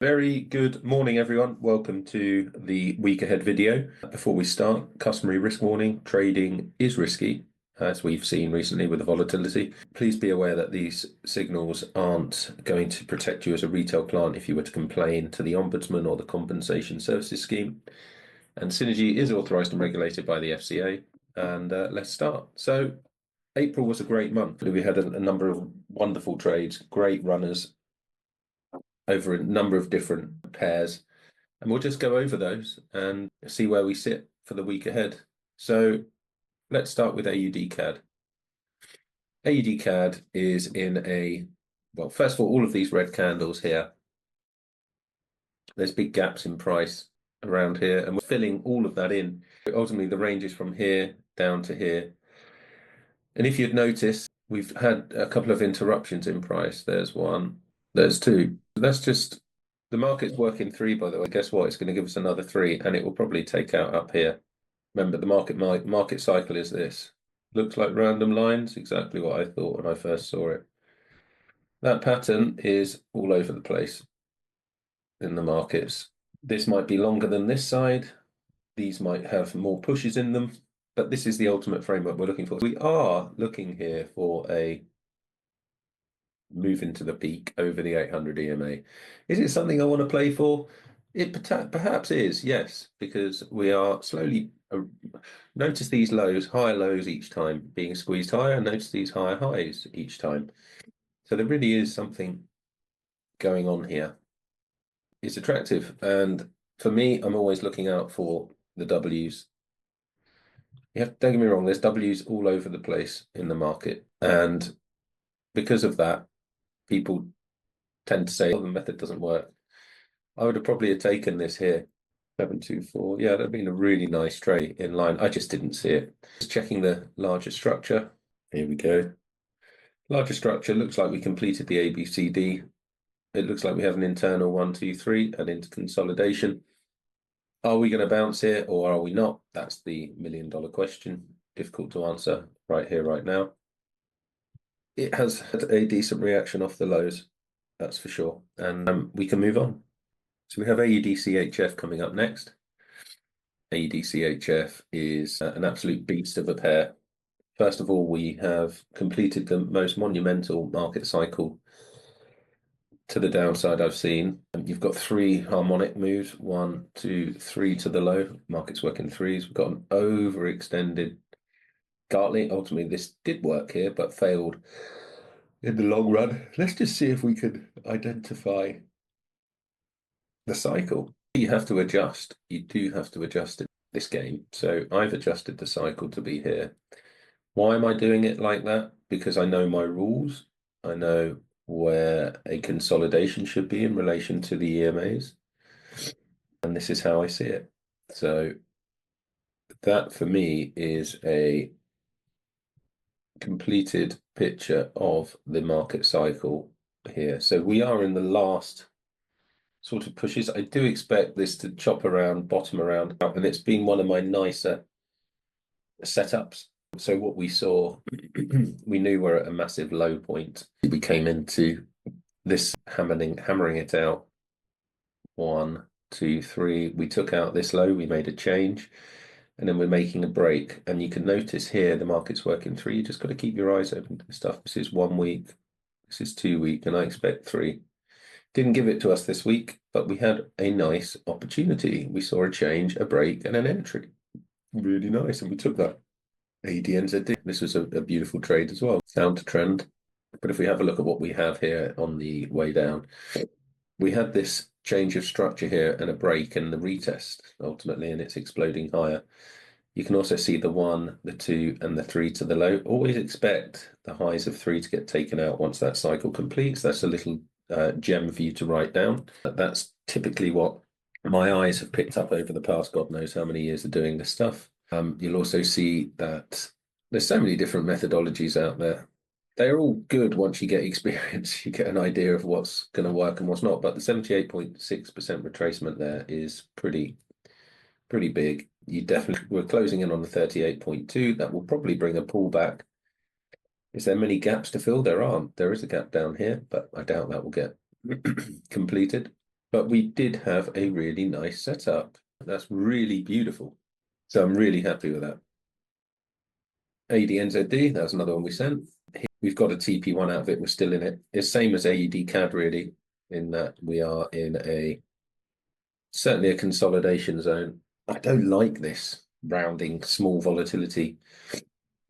Very good morning, everyone. Welcome to the week ahead video. Before we start, customary risk warning: trading is risky, as we've seen recently with the volatility. Please be aware that these signals aren't going to protect you as a retail client if you were to complain to the Ombudsman or the Compensation Services Scheme. And Synergy is authorized and regulated by the FCA. And let's start. So April was a great month. We had a number of wonderful trades, great runners over a number of different pairs, and we'll just go over those and see where we sit for the week ahead. So let's start with AUD CAD. AUD CAD is in well, first of all of these red candles here, there's big gaps in price around here, and we're filling all of that in. Ultimately, the range is from here down to here. And if you'd notice, we've had a couple of interruptions in price. There's one, there's two. That's just the market's working three, by the way. Guess what? It's going to give us another three, and it will probably take out up here. Remember, the market cycle is this. Looks like random lines, exactly what I thought when I first saw it. That pattern is all over the place in the markets. This might be longer than this side. These might have more pushes in them, but this is the ultimate framework we're looking for. We are looking here for a move into the peak over the 800 EMA. Is it something I want to play for? It perhaps is, yes, because we are slowly notice these lows, higher lows each time being squeezed higher, notice these higher highs each time. So there really is something going on here. It's attractive, and for me, I'm always looking out for the W's. Don't get me wrong, there's W's all over the place in the market, and because of that, people tend to say, oh, the method doesn't work. I would have probably taken this here, 724. Yeah, that'd have been a really nice trade in line. I just didn't see it. Just checking the larger structure. Here we go. Larger structure, looks like we completed the ABCD. It looks like we have an internal 1, 2, 3 and into consolidation. Are we going to bounce here or are we not? That's the $1,000,000 question. Difficult to answer right here, right now. It has had a decent reaction off the lows, that's for sure. And we can move on. So we have AUD-CHF coming up next. AUD-CHF is an absolute beast of a pair. First of all, we have completed the most monumental market cycle to the downside I've seen. You've got three harmonic moves, 1, 2, 3 to the low. Market's working threes. We've got an overextended Gartley. Ultimately, this did work here, but failed in the long run. Let's just see if we could identify the cycle. You have to adjust. You do have to adjust this game. So I've adjusted the cycle to be here. Why am I doing it like that? Because I know my rules. I know where a consolidation should be in relation to the EMAs. And this is how I see it. So that for me is a completed picture of the market cycle here. So we are in the last sort of pushes. I do expect this to chop around, bottom around, and it's been one of my nicer setups. So what we saw, we knew we're at a massive low point. We came into this hammering it out. 1, 2, 3. We took out this low, we made a change, and then we're making a break. And you can notice here the market's working 3. You just got to keep your eyes open to this stuff. This is 1 week, this is 2 week, and I expect 3. Didn't give it to us this week, but we had a nice opportunity. We saw a change, a break, and an entry. Really nice, and we took that. ADNZD. This was a beautiful trade as well. Down to trend. But if we have a look at what we have here on the way down, we had this change of structure here and a break and the retest ultimately, and it's exploding higher. You can also see the 1, the 2, and the 3 to the low. Always expect the highs of 3 to get taken out once that cycle completes. That's a little gem for you to write down. That's typically what my eyes have picked up over the past God knows how many years of doing this stuff. You'll also see that there's so many different methodologies out there. They're all good once you get experience. You get an idea of what's going to work and what's not. But the 78.6% retracement there is pretty big. We're closing in on the 38.2. That will probably bring a pullback. Is there many gaps to fill? There aren't. There is a gap down here, but I doubt that will get completed. but we did have a really nice setup. That's really beautiful. So I'm really happy with that. AED-NZD, that was another one we sent. We've got a TP1 out of it, we're still in it. It's same as AED-CAD really, in that we are in certainly a consolidation zone. I don't like this rounding small volatility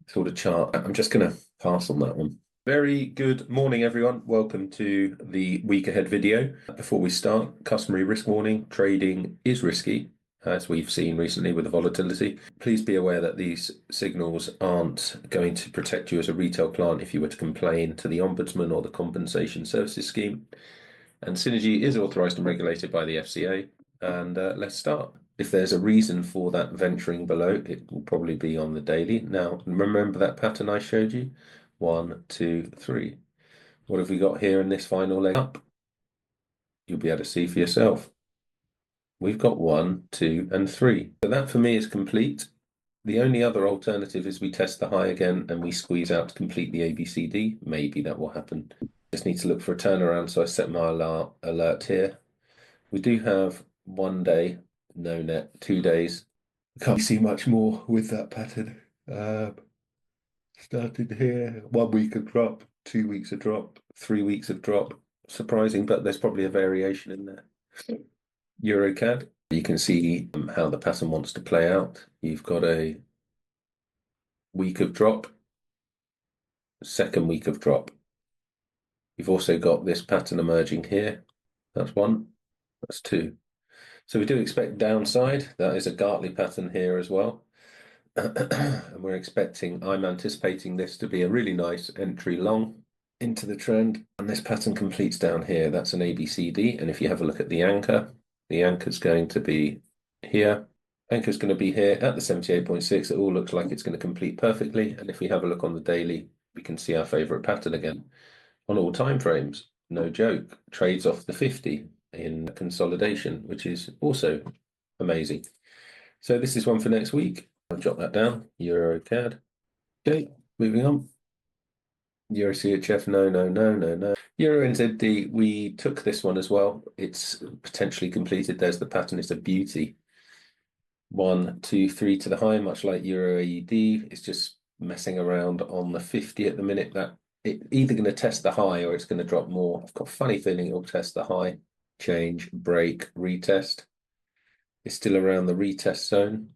sort of chart. I'm just going to pass on that one. Very good morning, everyone. Welcome to the week ahead video. Before we start, customary risk warning: trading is risky, as we've seen recently with the volatility. Please be aware that these signals aren't going to protect you as a retail client if you were to complain to the Ombudsman or the Compensation Services Scheme. And Synergy is authorised and regulated by the FCA. And let's start. If there's a reason for that venturing below, it will probably be on the daily. Now, remember that pattern I showed you? 1, 2, 3. What have we got here in this final leg up? You'll be able to see for yourself. We've got 1, 2, and 3. So that for me is complete. The only other alternative is we test the high again and we squeeze out to complete the ABCD. Maybe that will happen. Just need to look for a turnaround, so I set my alert here. We do have 1 day, no net, 2 days. Can't see much more with that pattern. Started here, 1 week of drop, 2 weeks of drop, 3 weeks of drop. Surprising, but there's probably a variation in there. EuroCAD, you can see how the pattern wants to play out. You've got a week of drop, second week of drop. You've also got this pattern emerging here. That's 1, that's 2. So we do expect downside. That is a Gartley pattern here as well. And I'm anticipating this to be a really nice entry long into the trend. And this pattern completes down here. That's an ABCD. And if you have a look at the anchor's going to be here. Anchor's going to be here at the 78.6. It all looks like it's going to complete perfectly. And if we have a look on the daily, we can see our favorite pattern again on all time frames. No joke. Trades off the 50 in consolidation, which is also amazing. So this is one for next week. I'll jot that down. EuroCAD. Okay, moving on. Euro CHF, no. Euro NZD, we took this one as well. It's potentially completed. There's the pattern. It's a beauty. 1, 2, 3 to the high, much like Euro AED. It's just messing around on the 50 at the minute. That it's either going to test the high or it's going to drop more. I've got a funny feeling it'll test the high, change, break, retest. It's still around the retest zone.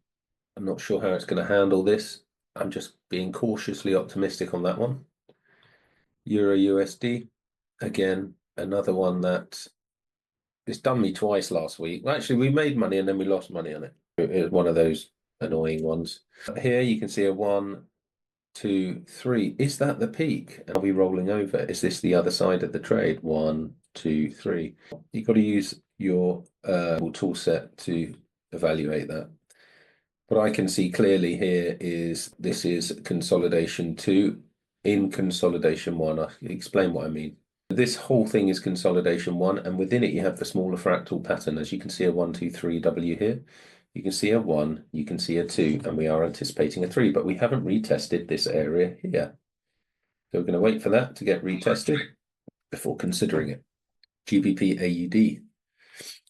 I'm not sure how it's going to handle this. I'm just being cautiously optimistic on that one. Euro USD, again, another one that it's done me twice last week. Well, actually, we made money and then we lost money on it. It was one of those annoying ones. Here you can see a 1, 2, 3. Is that the peak? Are we rolling over? Is this the other side of the trade? 1, 2, 3. You've got to use your tool set to evaluate that. What I can see clearly here is this is consolidation 2 in consolidation 1. I'll explain what I mean. This whole thing is consolidation 1, and within it you have the smaller fractal pattern. As you can see a 1, 2, 3 W here. You can see a 1, you can see a 2, and we are anticipating a 3, but we haven't retested this area here. So we're going to wait for that to get retested before considering it. GBP AUD.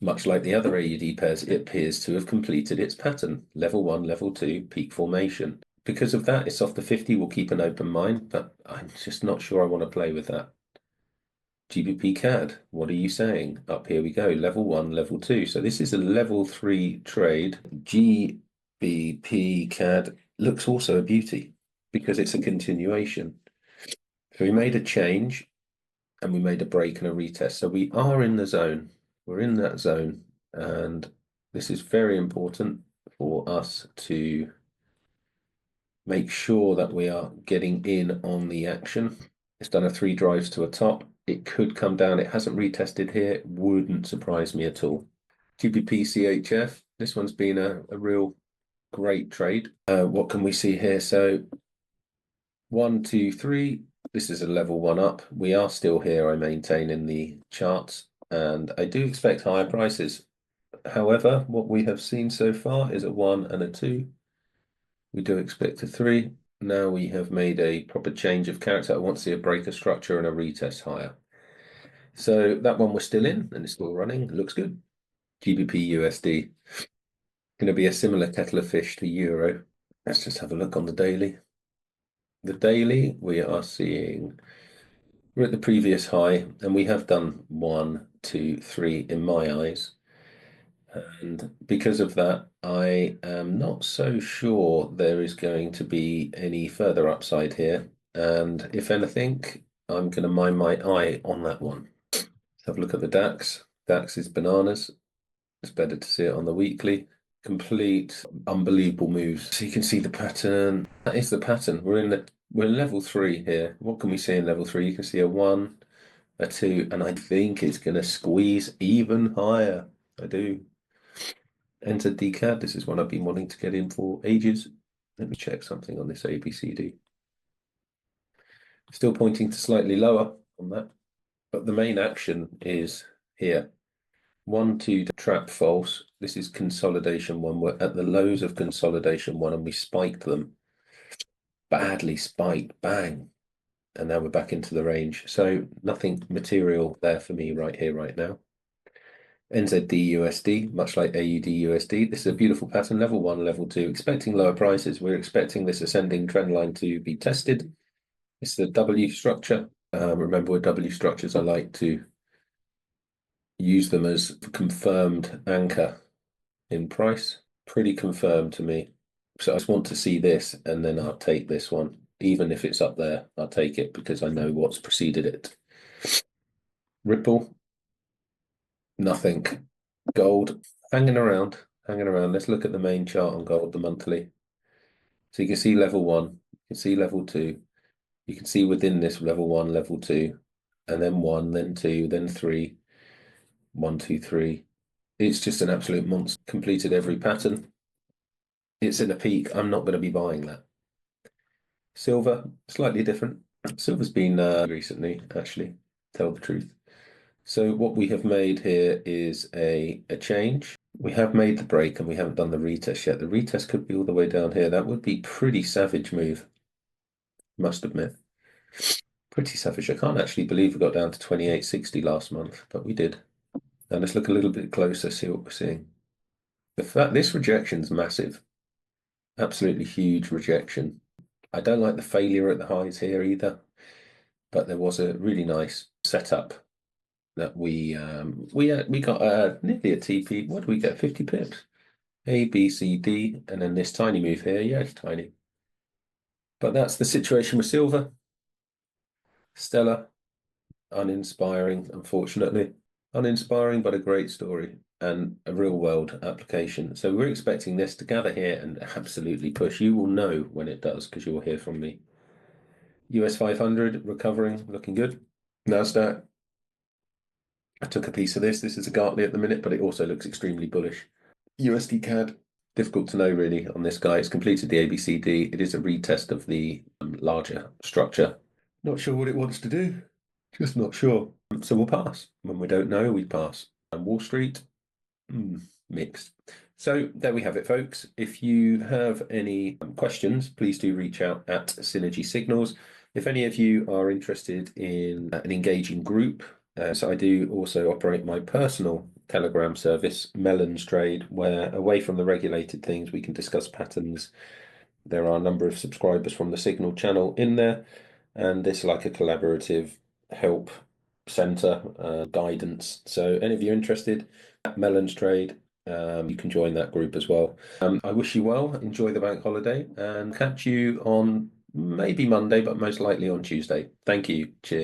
Much like the other AUD pairs, it appears to have completed its pattern. Level 1, level 2, peak formation. Because of that, it's off the 50. We'll keep an open mind, but I'm just not sure I want to play with that. GBP CAD, what are you saying? Up here we go, level 1, level 2. So this is a level 3 trade. GBP CAD looks also a beauty because it's a continuation. So we made a change and we made a break and a retest. So we are in the zone. We're in that zone, and this is very important for us to make sure that we are getting in on the action. It's done a 3 drives to a top. It could come down. It hasn't retested here. It wouldn't surprise me at all. GBP CHF. This one's been a real great trade. What can we see here? So 1, 2, 3. This is a level 1 up. We are still here, I maintain, in the charts. And I do expect higher prices. However, what we have seen so far is a 1 and a 2. We do expect a 3. Now we have made a proper change of character. I want to see a breaker structure and a retest higher. So that one we're still in and it's still running. It looks good. GBP USD. Going to be a similar kettle of fish to euro. Let's just have a look on the daily. The daily, we are seeing, we're at the previous high, and we have done 1, 2, 3 in my eyes. And because of that, I am not so sure there is going to be any further upside here. And if anything, I'm going to mind my eye on that one. Let's have a look at the DAX. DAX is bananas. It's better to see it on the weekly. Complete unbelievable moves. So you can see the pattern. That is the pattern. We're in level 3 here. What can we see in level 3? You can see a 1, a 2, and I think it's going to squeeze even higher. I do. Enter DCAD. This is one I've been wanting to get in for ages. Let me check something on this ABCD. Still pointing to slightly lower on that, but the main action is here. 1, 2 trap false. This is consolidation 1. We're at the lows of consolidation 1 and we spiked them. Badly spiked, bang. And now we're back into the range. So nothing material there for me right here, right now. NZD USD, much like AUD USD. This is a beautiful pattern, level 1, level 2, expecting lower prices. We're expecting this ascending trend line to be tested. It's the W structure. Remember, with W structures, I like to use them as confirmed anchor in price. Pretty confirmed to me. So I just want to see this and then I'll take this one. Even if it's up there, I'll take it because I know what's preceded it. Ripple, nothing. Gold, hanging around. Let's look at the main chart on gold, the monthly. So you can see level 1, you can see level 2. You can see within this level 1, level 2, and then 1, then 2, then 3. 1, 2, 3. It's just an absolute monster. Completed every pattern. It's in a peak. I'm not going to be buying that. Silver, slightly different. Silver's been recently, actually, tell the truth. So what we have made here is a change. We have made the break and we haven't done the retest yet. The retest could be all the way down here. That would be pretty savage move, must admit. Pretty savage. I can't actually believe we got down to 28.60 last month, but we did. And let's look a little bit closer, see what we're seeing. The fact this rejection's massive. Absolutely huge rejection. I don't like the failure at the highs here either, but there was a really nice setup that we got nearly a TP. What do we get? 50 pips. A, B, C, D, and then this tiny move here. Yeah, it's tiny. But that's the situation with silver. Stellar, uninspiring, unfortunately. Uninspiring, but a great story and a real world application. So we're expecting this to gather here and absolutely push. You will know when it does because you'll hear from me. US500 recovering, looking good. NASDAQ. I took a piece of this. This is a Gartley at the minute, but it also looks extremely bullish. USD CAD, difficult to know really on this guy. It's completed the ABCD. It is a retest of the larger structure. Not sure what it wants to do. Just not sure. So we'll pass. When we don't know, we pass. And Wall Street, mixed. So there we have it, folks. If you have any questions, please do reach out at Synergy Signals. If any of you are interested in an engaging group, so I do also operate my personal Telegram service, MelonsTrade, where away from the regulated things, we can discuss patterns. There are a number of subscribers from the Signal channel in there, and it's like a collaborative help center guidance. So any of you interested at MelonsTrade, you can join that group as well. I wish you well, enjoy the bank holiday, and catch you on maybe Monday, but most likely on Tuesday. Thank you. Cheers.